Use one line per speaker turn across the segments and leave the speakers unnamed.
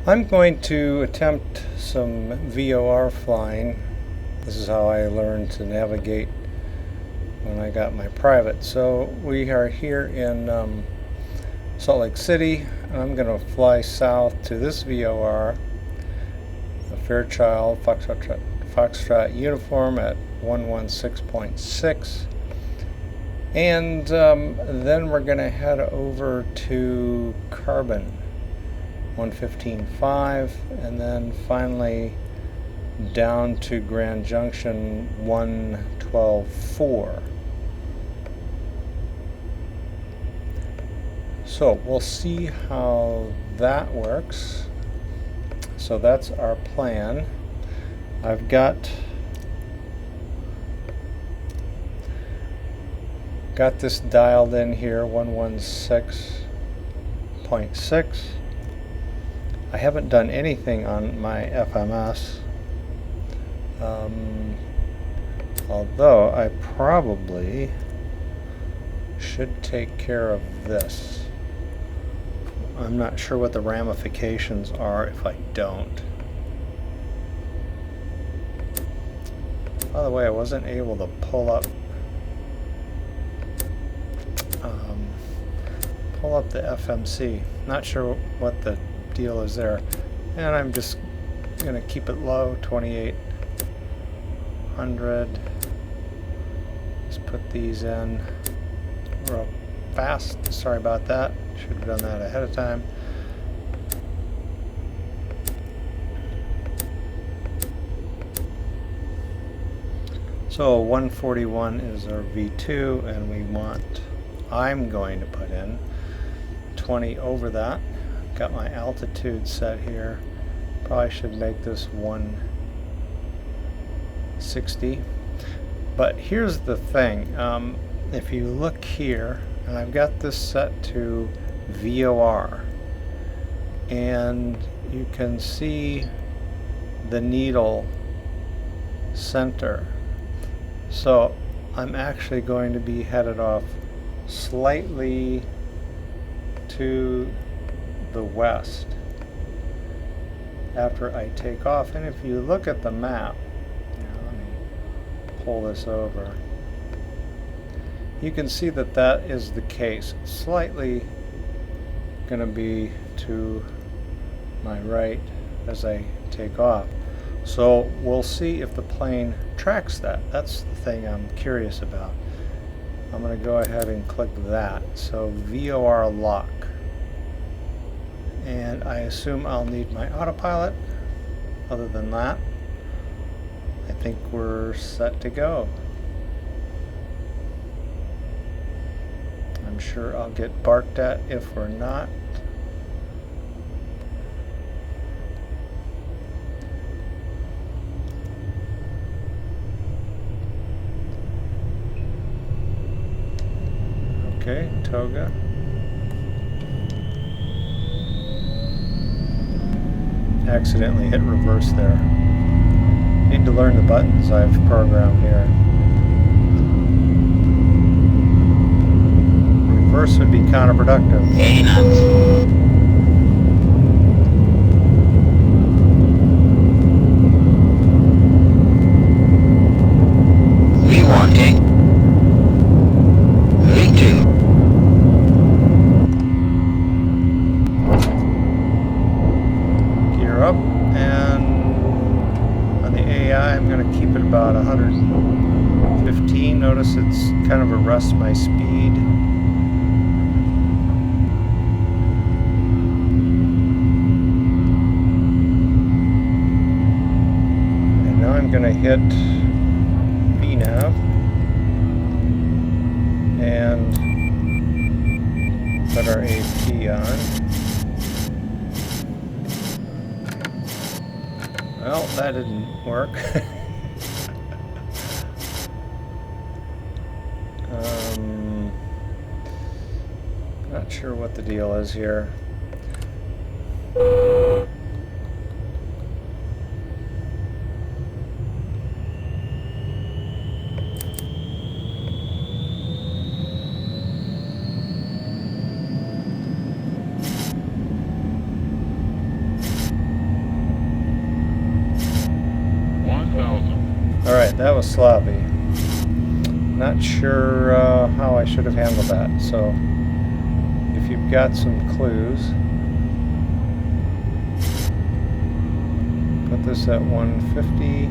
I'm going to attempt some VOR flying. This is how I learned to navigate when I got my private. So we are here in Salt Lake City, and I'm going to fly south to this VOR, a Fairchild Foxtrot uniform at 116.6. And then we're going to head over to Carbon 115.5, and then finally down to Grand Junction 112.4. So we'll see how that works. So that's our plan. I've got this dialed in here, 116.6. I haven't done anything on my FMS, although I probably should take care of this. I'm not sure what the ramifications are if I don't. By the way, I wasn't able to pull up the FMC. Not sure what the deal is there, and I'm just gonna keep it low, 2800. Just put these in real fast. Sorry about that, should have done that ahead of time. So 141 is our V2, and I'm going to put in 20 over that. Got my altitude set here. Probably should make this 160. But here's the thing. If you look here, and I've got this set to VOR, and you can see the needle center. So I'm actually going to be headed off slightly to the west after I take off. And if you look at the map, let me pull this over, you can see that that is the case. It's slightly going to be to my right as I take off. So we'll see if the plane tracks that. That's the thing I'm curious about. I'm going to go ahead and click that. So VOR lock. And I assume I'll need my autopilot. Other than that, I think we're set to go. I'm sure I'll get barked at if we're not. Okay, toga. Accidentally hit reverse there. Need to learn the buttons I've programmed here. Reverse would be counterproductive. About 115. Notice it's kind of arrests my speed. And now I'm going to hit VNav and put our AP on. Well, that didn't work. Not sure what the deal is here. Alright, that was sloppy. Not sure how I should have handled that, so if you've got some clues, put this at 150.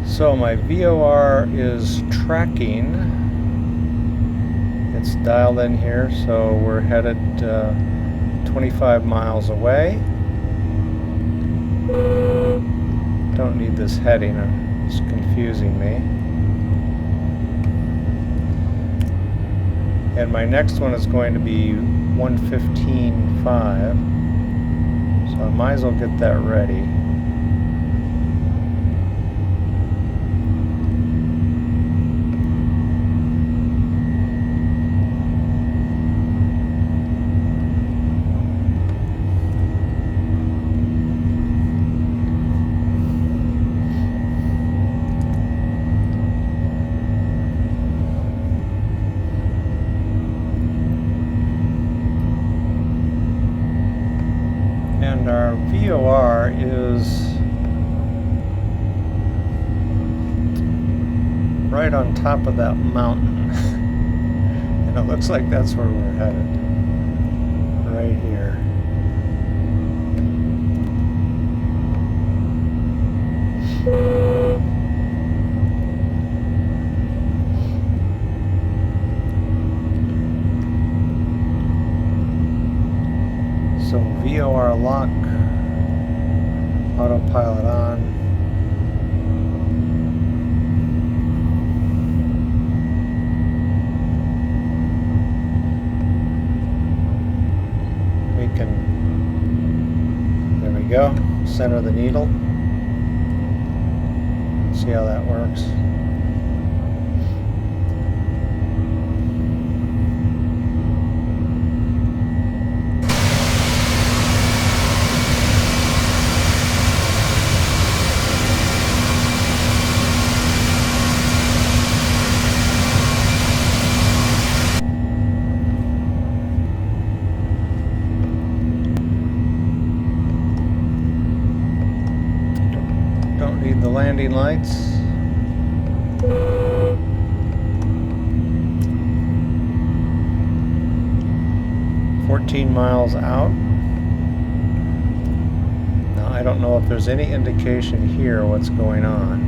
So my VOR is tracking. It's dialed in here, so we're headed 25 miles away. Don't need this heading, it's confusing me. And my next one is going to be 115.5, so I might as well get that ready. And our VOR is right on top of that mountain. And it looks like that's where we're headed. Right here. So VOR lock, autopilot on. We can, there we go, center the needle. See how that works. Need the landing lights. "14 miles out. Now I don't know if there's any indication here what's going on.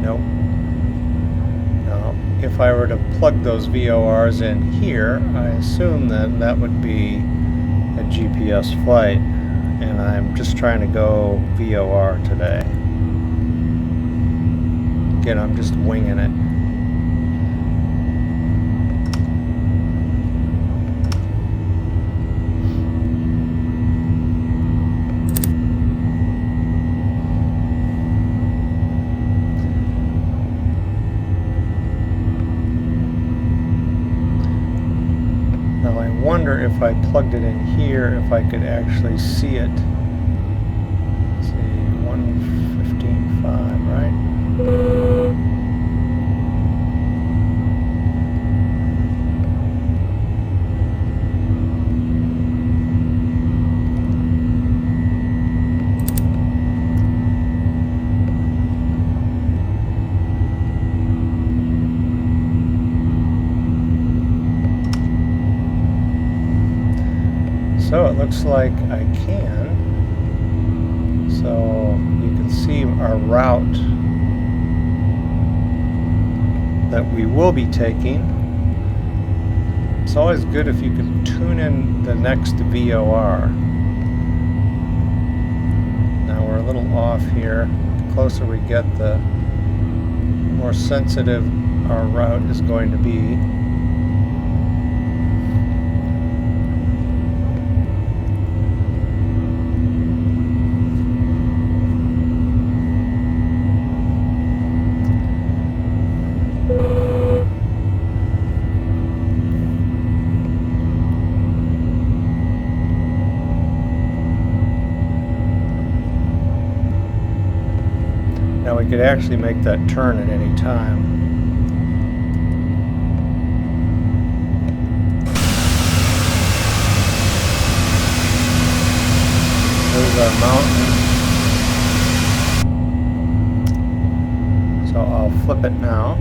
Nope. Now, if I were to plug those VORs in here, I assume then that would be a GPS flight. And I'm just trying to go VOR today. Again, I'm just winging it. Now I wonder if I plugged it in here, if I could actually see it. Let's see, 115.5, right? So it looks like I can. So you can see our route that we will be taking. It's always good if you can tune in the next VOR. Now we're a little off here. The closer we get, the more sensitive our route is going to be. we could actually make that turn at any time. There's our mountain. So I'll flip it now.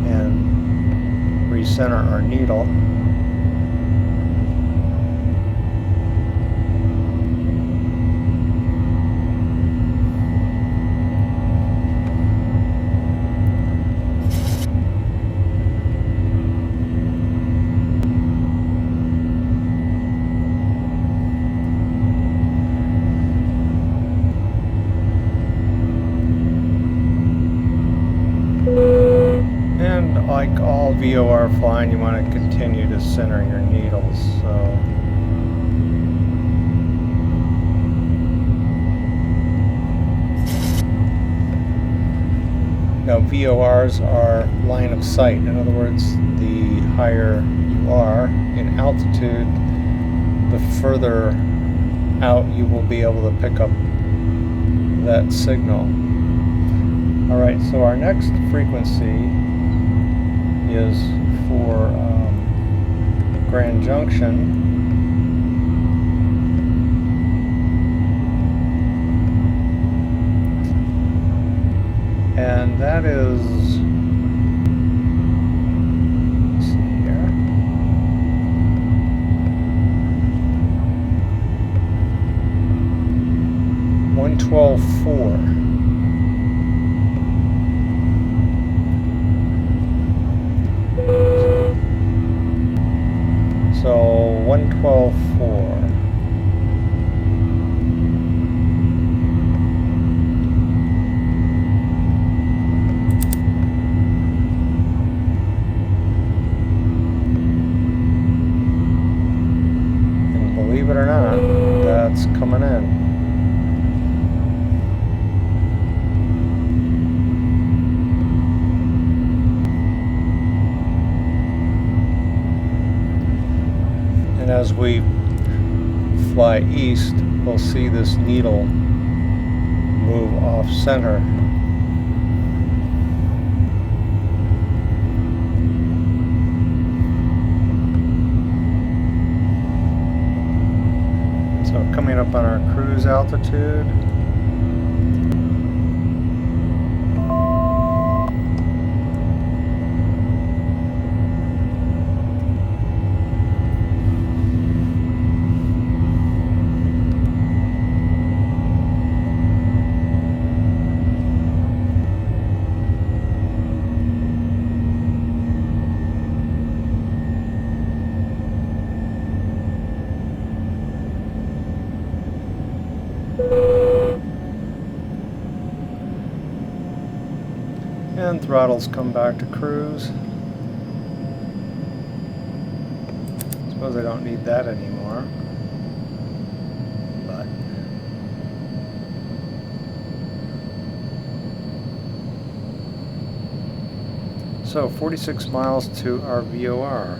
And recenter our needle. Like all VOR flying, you want to continue to center your needles. So now VORs are line of sight. In other words, the higher you are in altitude, the further out you will be able to pick up that signal. Alright, so our next frequency is for Grand Junction. And that is, let's see here, $112.4. So 112.4. And believe it or not, that's coming in. And as we fly east, we'll see this needle move off center. So coming up on our cruise altitude. And throttles come back to cruise. Suppose I don't need that anymore. But so 46 miles to our VOR.